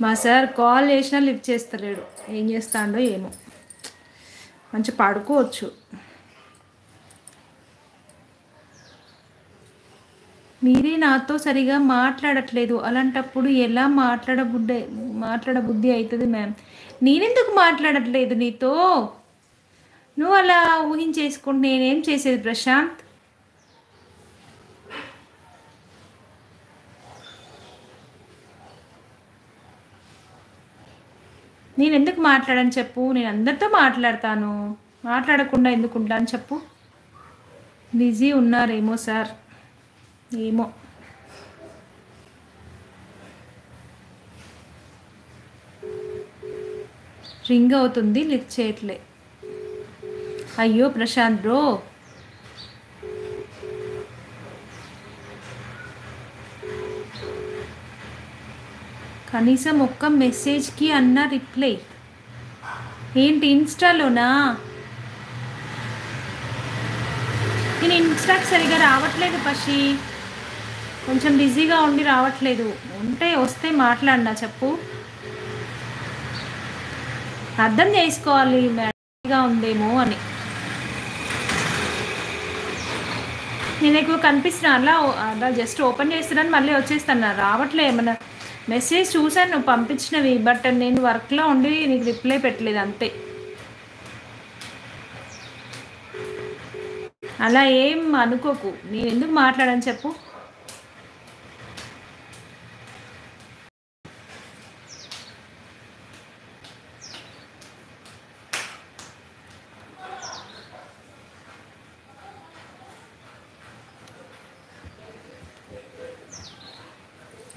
మా sir call చేసినా lift చేస్తలేడు, ఏం చేస్తాడో ఏమో. మంచి పడుకోవచ్చు. మీరే నాతో సరిగా మాట్లాడట్లేదు, అలాంటప్పుడు ఎలా మాట్లాడబుద్ధి అవుతుంది మ్యామ్. నేనెందుకు మాట్లాడట్లేదు నీతో? నువ్వు అలా ఊహించేసుకుంటే నేనేం చేసేది ప్రశాంత్? నేను ఎందుకు మాట్లాడని చెప్పు, నేను అందరితో మాట్లాడతాను, మాట్లాడకుండా ఎందుకుంటాను చెప్పు? బిజీ ఉన్నారేమో సార్, ఏమో. రింగ్ అవుతుంది, లిఫ్ట్ చేయట్లే. అయ్యో ప్రశాంత్ బ్రో, కనీసం ఒక్క మెసేజ్కి అన్న రిప్లై ఏంటి? ఇన్స్టాలోనా? నేను ఇన్స్టాకి సరిగా రావట్లేదు పషి, కొంచెం బిజీగా ఉండి రావట్లేదు. వస్తే మాట్లాడినా చెప్పు. అర్థం చేసుకోవాలి, మ్యాడ్గా ఉందేమో అని. నేను ఎక్కువ కనిపిస్తున్నా, అలా జస్ట్ ఓపెన్ చేస్తున్నాను మళ్ళీ వచ్చేస్తాను, రావట్లే. ఏమన్నా మెసేజ్ చూసాను నువ్వు పంపించినవి, బట్ నేను వర్క్లో ఉండి నీకు రిప్లై పెట్టలేదు అంతే. అలా ఏం అనుకోకు, నేను ఎందుకు మాట్లాడని చెప్పు.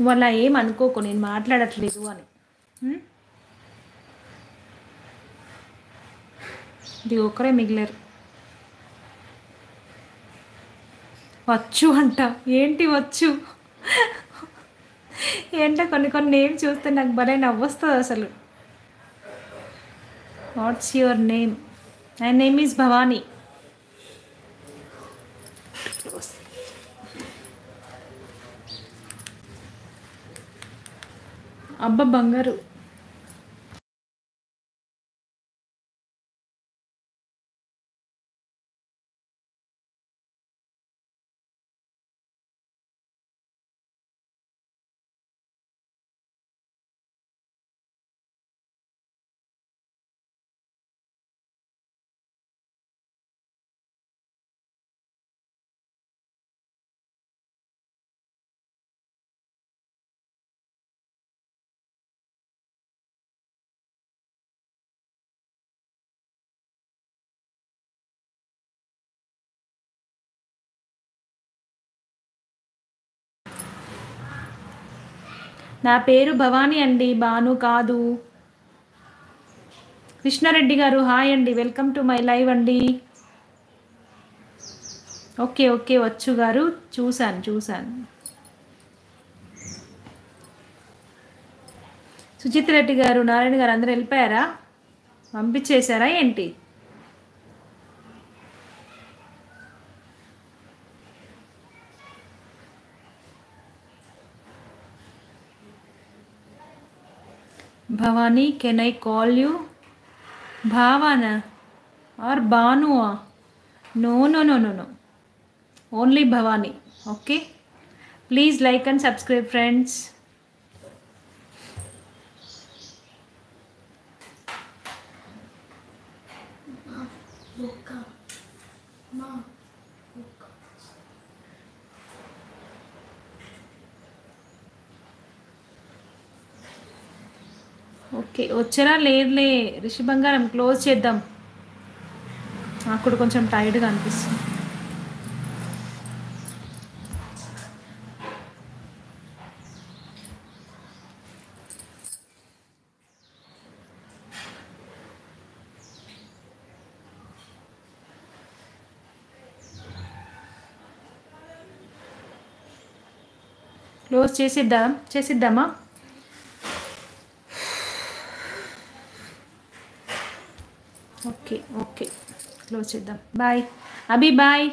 వాళ్ళ ఏం అనుకోకు, నేను మాట్లాడట్లేదు అని. ఇది ఒకరే మిగిలారు. వచ్చు అంట, ఏంటి వచ్చు? ఏంటో కొన్ని నేమ్ చూస్తే నాకు భలే నవ్వొస్తుంది అసలు. What's your name? My name is Bhavani. అబ్బా బంగారు. నా పేరు భవానీ అండి, భాను కాదు. కృష్ణారెడ్డి గారు హాయ్ అండి, వెల్కమ్ టు మై లైవ్ అండి. ఓకే ఓకే వచ్చు గారు, చూశాను. సుచిత్ రెడ్డి గారు, నారాయణ గారు అందరూ వెళ్ళిపోయారా? పంపించేశారా ఏంటి? Bhavani, can I call you Bhavana or భానువా? No, only Bhavani. Okay, please like and subscribe friends. Okay, వచ్చారా? లేదులే రిషి బంగారం, క్లోజ్ చేద్దాం, నాకు కూడా కొంచెం టైర్డ్గా అనిపిస్తుంది. క్లోజ్ చేసిద్దామా? ఓకే క్లోజ్ చేద్దాం. బాయ్ అభి, బాయ్.